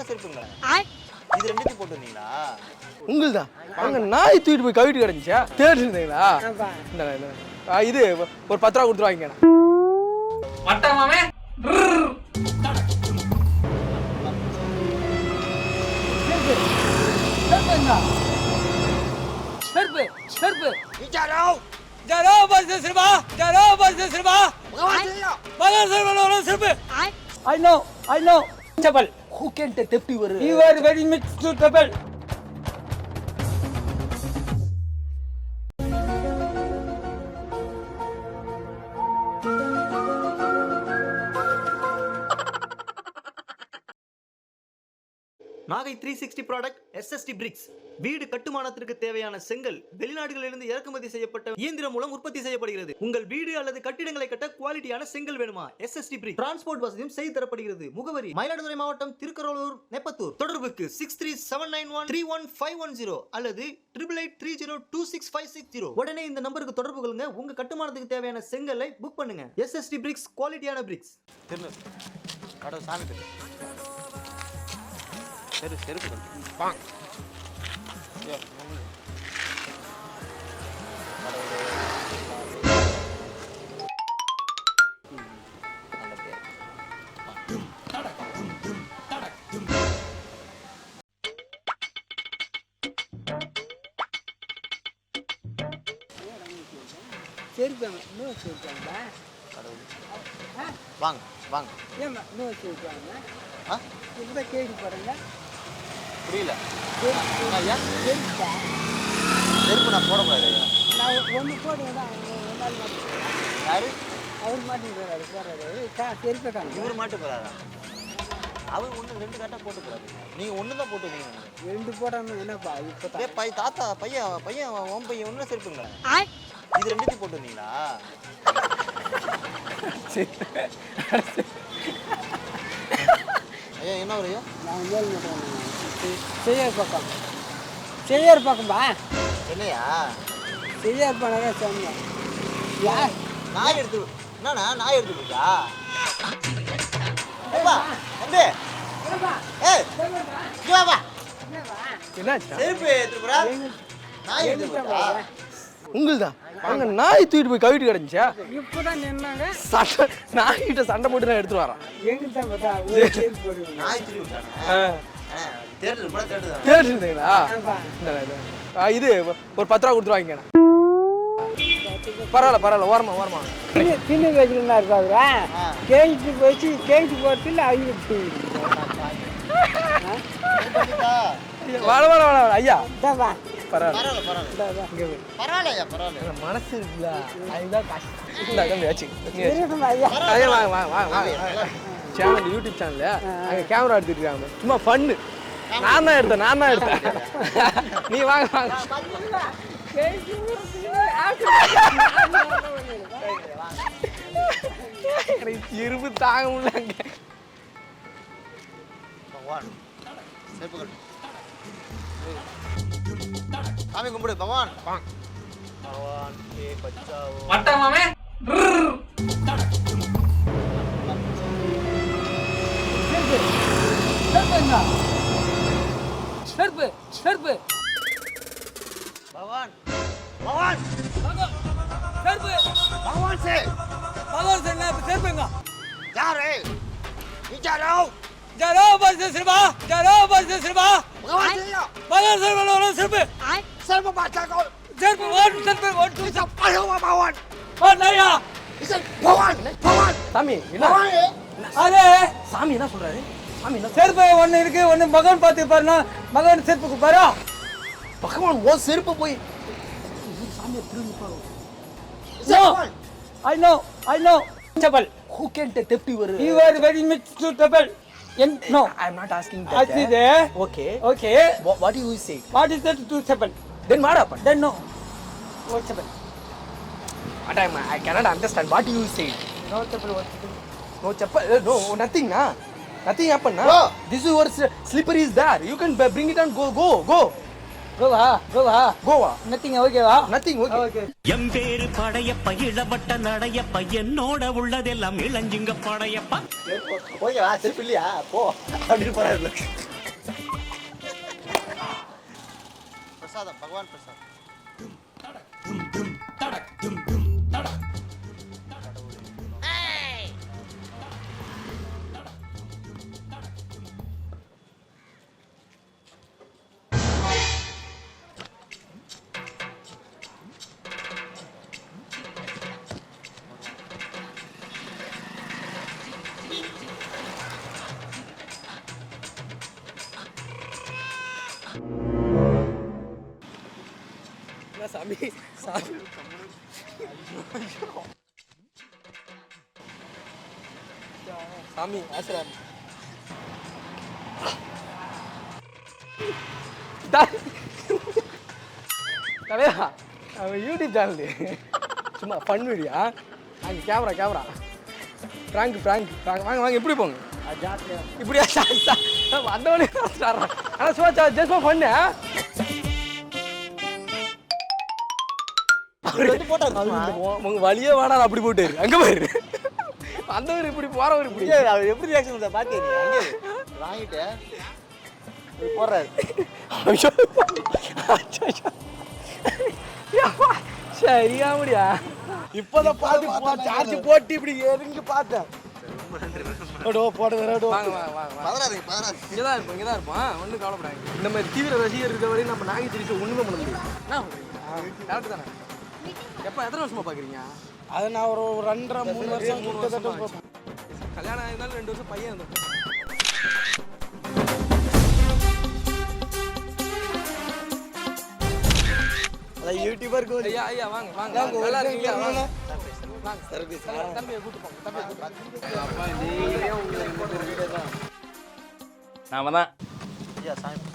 செருப்புங்க. இது ரெண்டுத்தையும் போட்டு வந்தீங்களா? உங்களுதா? அங்க நாய் தூக்கிட்டு போய் கவிட்டு கிடந்துச்சா? தேடி இருந்தீங்களா? இது ஒரு 10 ரூபா கொடுத்து வாங்கிக்கண்ணா. மட்டமாமே செருப்பு செருப்பு ஜரோ பஸ் சிறுபா ஜரோ பஸ் சிறுபா மகன் செருப்பு I know Chabal who can take theft you are very much suitable Nagai 360 product SST BRICS வீடு கட்டுமானத்திற்கு தேவையான செங்கல் வெளிநாடுகளிலிருந்து இறக்குமதி செய்யப்பட்ட இயந்திரம் மூலம் உற்பத்தி செய்யப்படுகிறது. உங்கள் வீடு அல்லது கட்டிடங்களை கட்ட குவாலிட்டியான செங்கல் வேணுமா? SST பிரிக்ஸ் டிரான்ஸ்போர்ட் வசதியும் செய்து தரப்படுகிறது. முகவரி மயிலாடுதுறை மாவட்டம் திருக்கரோலூர் நெப்பத்தூர். தொடர்புக்கு 6379131510 அல்லது 8883026560. உடனே இந்த நம்பருக்கு தொடர்பு கொள்ளுங்க. உங்க கட்டுமானத்துக்கு தேவையான செங்கலை புக் பண்ணுங்க. SST பிரிக்ஸ் குவாலிட்டியான பிரிக்ஸ். கடவுள் சாமி செருப்பு வாங்க. வாங்க வாங்க. ஏமா நோ சொல்றாங்க இப்ப கேடி பாருங்க. புரியல ஐயா. செருப்பு நான் போடக்கூடாது ஐயா. நான் ஒன்று போடுவேன். யாரு? அவர் மாட்டேங்கிறாரு போறாரு. செருப்பை காணும். இவர் மாட்டு போறாரா? அவர் ஒன்று 2 கரெக்டாக போட்டு போறாரு. நீங்கள் ஒன்று தான் போட்டு வந்தீங்க. 2 போடாம என்னப்பா இப்போ தாத்தா பையன் உன் பையன் ஒன்று செருப்புங்க. இது ரெண்டுத்தையும் போட்டு வந்தீங்களா? ஐயா என்ன வரையும்? நான் ஏழு மாட்டேன். செய்யார் பக்கம்பா என்னையா செய்யார் பண்ணாதான் சொன்னேன். யார் நாய் எடுத்து என்னண்ணா நாய் எடுத்து போச்சா? தம்பி செருப்பு எடுத்து போறா. நாய் எடுத்து போச்சா? உங்களுதா? அங்க நாய் தூக்கிட்டு போய் கவிட்டு கிடந்துச்சா? இப்பதான் நின்னாங்க. நாய்கிட்ட சண்டை போட்டு நான் எடுத்துட்டு வரேன். எங்கிட்ட பார்த்தா நாய் தூக்கி விட்டானே. தேடி இருந்தீங்களா? இது ஒரு 10 ரூபா கொடுத்து வாங்கிக்கண்ணா. பரவாயில்ல ஓரமா தின்னு வச்சுருந்தா இருக்காதுரா. கேட்டு வச்சு கேட்டு போறதுல அவங்க வர ஐயா இதாப்பா பரவாயில்ல மனசு இருக்குல்ல அதுதான் கஷ்டம். சேனல் யூடியூப் சேனல் அங்கே கேமரா எடுத்துட்டு இருக்காங்க. சும்மா ஃபன்னு. நான் தான் எடுத்தேன். நீ வாங்க இருப்பு தாங்க முடியல. சாமி கும்பிடு பகவான். மட்டமாமே செருப்பு செருப்பு பகவான் செருப்பு பகவான் செருப்புங்க. யாரு? ஜரோ பஸ் சிறுபா மகன் செருப்பு செருப்பு பாச்சாக்கோ செருப்பு ஓட்டு பகவான் நையா சாமி என்ன? அதே சாமி என்ன சொல்றாரு? சாமி என்ன? செருப்பு ஒன்று இருக்கு. ஒன்று மகன் பார்த்து பாருன்னா மகன் செருப்புக்கு பாரு. பகவான் ஓ செருப்பு போய் சாமியை திரும்பி பாரு. I know Chabal Who can take theft you are very much suitable. No, I am not asking that. I see there. Okay. What do you say? What is that to Chabal? Then what happened? Then no. What Chabal? What I cannot understand. What do you say? No Chabal. What Chabal? No chappal. No, nothing na. Nothing happened na. Go. This is your slipper is there. You can bring it and go. Goa. Nothing okay va? Nothing okay. எம்பேரு Padayappa இளவட்ட நடையப்ப என்னோட உள்ளதெல்லாம் இளஞ்சிங்க படையப்பா. ஓகேவா? செருப்பு இல்லையா? போ அப்படின்னு போறாரு. பிரசாதம், பகவான் பிரசாதம். சாமி சாமி சாமி ஆசிராமி கலையா அவன் யூடியூப் சேனலு சும்மா ஃபன் வீடியா அங்கே கேமரா ஃப்ராங்க் வாங்க வாங்க இப்படி போங்க இப்படியா அந்த வழி ஆனால் சும்மா ஜஸ்ட் ஃபன்னு உங்க வழியே வேணாம் அப்படி போட்டாரு அங்க போயிரு வந்தவர் இப்படி போறவர் இப்படி அவர் எப்படி ரியாக்ஷன் பண்ண பாத்தீங்க? வாங்கிட்டு போடுறாரு. சரியா முடியா இப்பதான் பார்த்து சார்ஜ் போட்டு இப்படி எரிஞ்சு பார்த்தேன். இங்கதான் இருப்போம் ஒன்றும் கவலைப்படாது. இந்த மாதிரி தீவிர ரசிகர் இருக்க வரையும் நம்ம நாகை திருச்சி ஒண்ணுமே பண்ண முடியும். என்ன கரெக்டு தானே? எப்போ எத்தனை வருஷமா பார்க்குறீங்க? அதை நான் ஒரு 2.5-3 வருஷம் கிட்டத்தட்ட கல்யாணம் ஆயிருந்தாலும் 2 வருஷம் பையன் இருந்தேன். அதான் யூடியூபருக்கு ஐயா ஐயா வாங்க வாங்க நல்லா இருக்கீங்க வாங்க வாங்க சர்வீஸ் தம்பியை கூட்டு போங்க தம்பியை கூட்டு அப்பா நீங்களே உங்களுக்கு வீடியோ தான் நாம தான் ஐயா சாமி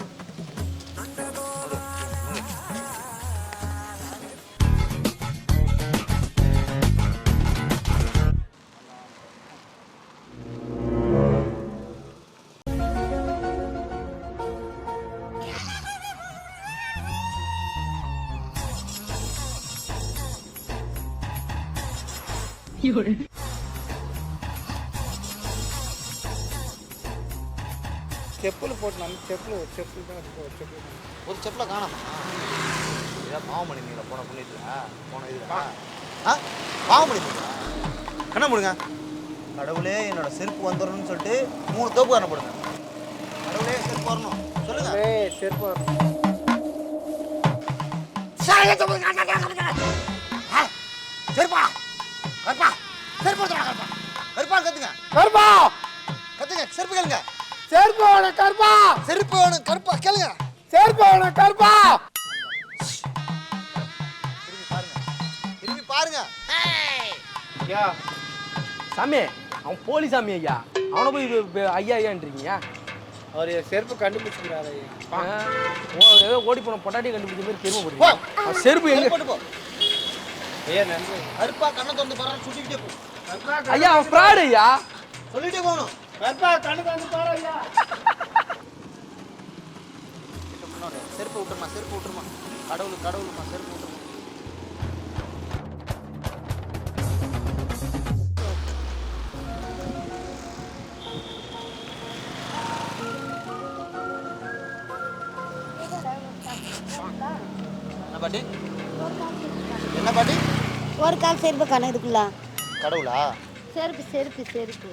చెప్పులు పోతున్నాను చెప్పులు ஒரு செப்பில் காணாமா? ஏதாவது பாவம் பண்ணிங்களா போன புண்ணியத்தில் போன இதில் பாவம் பண்ணிங்களா? கண்ண முடுங்க. கடவுளே என்னோட செருப்பு வந்துடணும்னு சொல்லிட்டு 3 தோப்பு காணப்படுங்க. கடவுளே செருப்பு வரணும் சொல்லுங்க. చెరుపు செருப்பா கருப்பா செருப்பு கருப்பா கருப்பா கத்துங்க கருப்பா கத்துங்க செருப்பு கேளுங்க. செருப்பு வேணும் கருப்பா செருப்பு வேணும் கருப்பா கேளுங்க. செருப்பு வேணும் கருப்பா திரும்பி பாருங்க. சாமி அவன் போலி சாமி ஐயா அவனை போய் ஐயா ஐயான்றீங்க. அவர் செருப்பு கண்டுபிடிச்சிக்கிறாரு ஏதோ ஓடி போன பொட்டாட்டி கண்டுபிடிச்ச மாதிரி பெருமைப்படுறீங்க. செருப்பு எங்க போட்டு போ. ஐயா நன்றி கருப்பா கண்ணை திறந்து பாரு சுட்டிக்கிட்டே போ. ஐயா அவன் ஃப்ராடு ஐயா சொல்லிட்டே போகணும். கருப்பா கண்ணு தந்து பாரு ஐயா செருப்பு விட்டுருமா செருப்பு விட்டுருமா கடவுளுமா செருப்பு விட்டுருமா. என்ன பாட்டி என்ன பாட்டி? ஒரு கால் செருப்பு கணக்குதுக்குள்ள கடவுளா? செருப்பு செருப்பு செருப்பு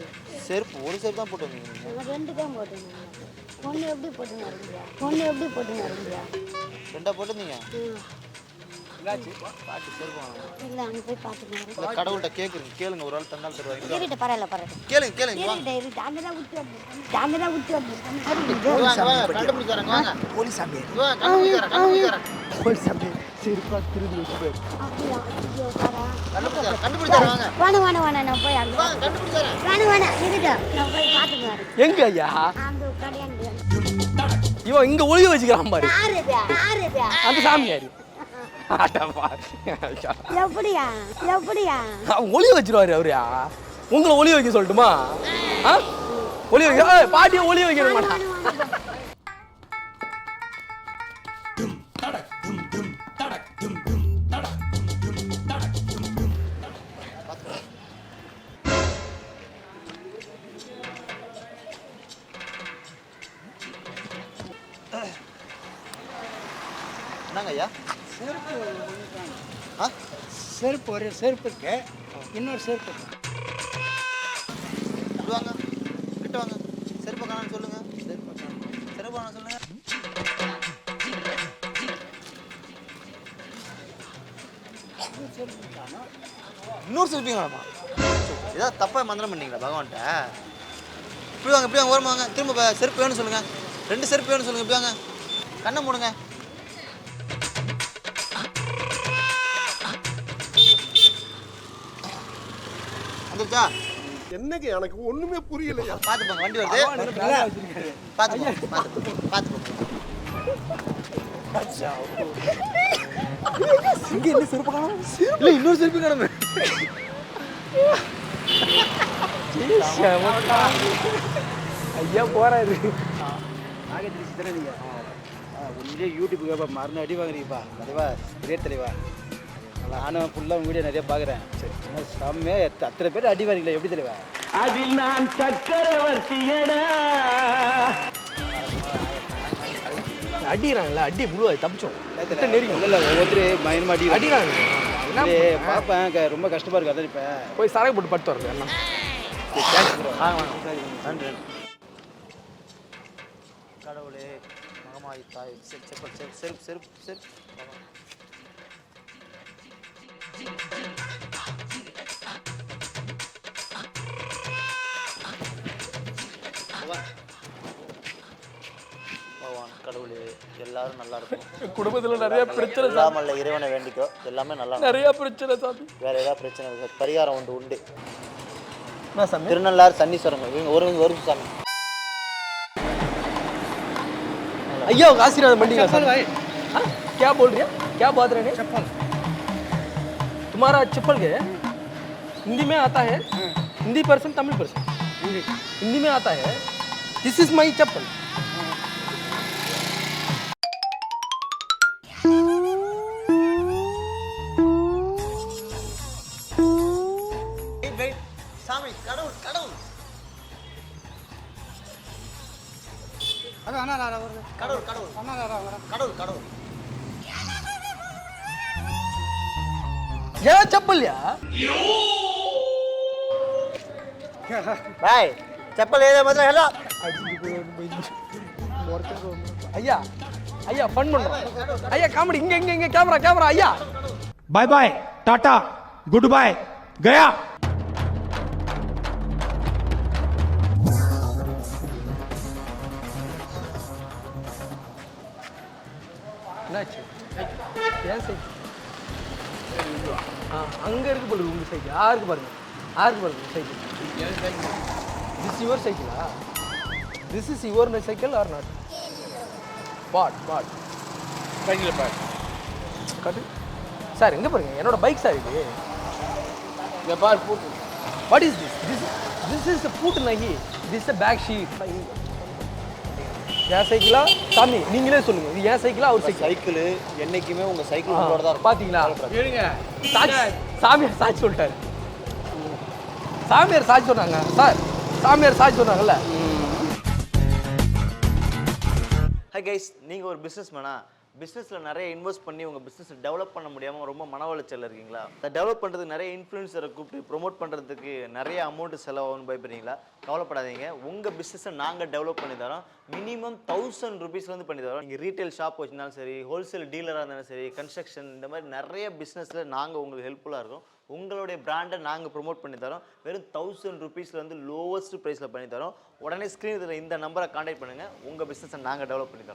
செருப்பு ஒரு செருப்பு தான் போட்டு வந்தீங்க. நான் 2 தான் போட்டேன். ஒன்று எப்படி போட்டு நரம்பியா? 2 போட்டுருந்தீங்க. பாட்டி செருப்பு வாங்க. இல்லை அங்கே போய் பார்த்துக்கணும். இல்லை கடவுள்கிட்ட கேளுங்க ஒரு ஆள் தந்தால் தருவாங்க. இருக்கிட்ட பரவாயில்ல கேளுங்க இருக்கிட்ட அங்கதான் விட்டு வந்து கண்டுபிடிச்சாரங்க வாங்க. போலீஸ் சாமி கண்டுபிடிச்சாரன் போலீஸ் சாமி செருப்பா திருடி வச்சு போய் கண்டுபிடிச்சாரன் வாங்க. வேணா நான் போய் அங்கே கண்டுபிடிச்சாரன் வேணா இருக்கிட்ட நான் போய் பார்த்துக்குவேன். எங்க ஐயா அந்த கடையாண்டு இவன் இங்க ஒளிய வச்சுக்கிறான் பாரு யாரு அந்த சாமியாரு எப்படியா ஒளிய வச்சிருவாரு அவரு. உங்களை ஒளிய வைக்க சொல்லட்டுமா? ஒளிய வைக்க பாட்டியை ஒளிய வைக்க மாட்டா. என்னங்க செருப்பு ஒண்ணு காணும். ஆ செருப்பு ஒரு செருப்பு இருக்கு, இன்னொரு செருப்பு இருக்கு. இப்படி வாங்க, கிட்ட வாங்க. செருப்பை காணான்னு சொல்லுங்க. செருப்பு காணான்னு சொல்லுங்க. செருப்பு காணும். இன்னொரு செருப்பையும் காணாமா? ஏதாவது தப்பாக மந்திரம் பண்ணீங்களா பகவான்கிட்ட? இப்படி வாங்க ஓரமாக வாங்க. திரும்ப செருப்பு வேணும்னு சொல்லுங்க. 2 செருப்பு வேணும்னு சொல்லுங்க. இப்படி வாங்க, கண்ணை மூடுங்க. வந்துருச்சா? என்னங்க எனக்கு ஒண்ணுமே புரியலையா? பார்த்து போங்க, வண்டி வருது. பார்த்து போங்க. இங்கே என்ன செருப்பு காணும்? இல்லை இன்னொரு செருப்பு காணுமே. ஐயா போறாரு. நாகேந்திரி சித்தரே நீங்கள் ஒன்றே யூடியூப்புக்கு மருந்து அடி வாங்குறீங்கப்பா தலைவா, இதே தலைவா. நானும் ஃபுல்லாக உங்கள் வீடியோ நிறைய பார்க்குறேன். சரி செம்மையாக அத்தனை பேர் அடி வாங்கிங்களா எப்படி தலைவா? அதில் நான் சக்கரவர்த்தியடா. அடிக்கிறாங்கல்ல, அடி முழுவா தப்பிச்சோம். நெருங்க இல்லை ஒவ்வொருத்தர் பயணமாக அடி அடிக்கிறாங்க. பார்ப்பேன் ரொம்ப கஷ்டமாக இருக்குது. அதான் இப்போ போய் சரக்கு போட்டு படுத்து வரது எல்லாம். நன்றி. கடவுளே, மகமாயி தாய், செருப்பு. பகவான் கடவுளே, எல்லாரும் நல்லா இருக்கும். குடும்பத்துல நிறைய பிரச்சனை சாமி. இல்லாமல் இறைவனை வேண்டிக்கோ, எல்லாமே நல்லா இருக்கும். நிறைய பிரச்சனை சாமி. வேற ஏதாவது பிரச்சனை இருக்கா? பரிகாரம் ஒன்று உண்டு. என்ன சாமி? திருநள்ளாறு சன்னீஸ்வரம் இவங்க ஒரு சாமி. ஐயா आशीर्वाद मंडीगा सर भाई। हाँ क्या बोल रही है, क्या बात रहे हैं? चप्पल तुम्हारा चप्पल के हिंदी में आता है? Hindi person Tamil person? हिंदी में आता है। This is my chappal. சாமி கடவுள் அது அண்ணா வருது. கடவுள் அண்ணா வர கடவுள் ये चप्पल या பாய் செப்பல் ஏதோ மாத்திரம் ஹலோ ஐயா ஐயா ஃபன் பண்றோம் ஐயா காமெடி இங்க கேமரா ஐயா bye bye tata goodbye गया। என்னாச்சு ஏன் சைக்கிள் அங்க இருக்கு போல உங்க சைக்கிள் யாருக்கு பாருங்க சைக்கிள் திஸ் யுவர் சைக்கிளா this is your cycle or not பாட் சைக்கிள் பாரு கட்டு சார் எங்க பாருங்க என்னோட பைக் சார் இது இந்த பார் போட்டு what is this is boot நகி திஸ் இஸ் பேக் ஷீட் என் சைக்கிளா சாமி நீங்களே சொல்லுங்க இது என் சைக்கிளா அவர் சைக்கிள் என்னைக்குமே உங்க சைக்கிள் உங்களோட தான் இருக்கும். பாத்தீங்களா இருங்க சாமியார் சாட்சி சொல்லிட்டாரு சாமியார் சாட்சி சொன்னாங்க சார் சாமியார் சாட்சி சொன்னாங்கல்ல ஹை கைஸ், நீங்கள் ஒரு பிஸ்னஸ்மேனா பிஸ்னஸில் நிறைய இன்வெஸ்ட் பண்ணி உங்கள் பிஸ்னஸை டெவலப் பண்ண முடியாமல் ரொம்ப மன உளைச்சல் இருக்கீங்களா? அதை டெவலப் பண்ணுறதுக்கு நிறைய இன்ஃப்ளூயன்சரை கூப்பிட்டு ப்ரொமோட் பண்ணுறதுக்கு நிறைய அமௌண்ட் செலவாகும்னு பயப்படுறீங்களா? கவலைப்படாதீங்க, உங்கள் பிஸ்னஸை நாங்கள் டெவலப் பண்ணி தரோம். மினிமம் 1000 rupeesலேருந்து பண்ணி தரோம். நீங்கள் ரீட்டைல் ஷாப் வச்சுருந்தாலும் சரி, ஹோல்சேல் டீலராக இருந்தாலும் சரி, கன்ஸ்ட்ரக்ஷன் இந்த மாதிரி நிறைய பிஸ்னஸில் நாங்கள் உங்களுக்கு ஹெல்ப்ஃபுல்லாக இருக்கும். உங்களுடைய பிராண்டை நாங்கள் ப்ரொமோட் பண்ணி தரோம். வெறும் 1000 rupeesலேருந்து லோவஸ்ட் ப்ரைஸில் பண்ணி தரோம். உடனே ஸ்க்ரீன் இந்த நம்பரை கான்டாக்ட் பண்ணுங்கள், உங்கள் பிஸ்னஸை நாங்கள் டெவலப் பண்ணி தரோம்.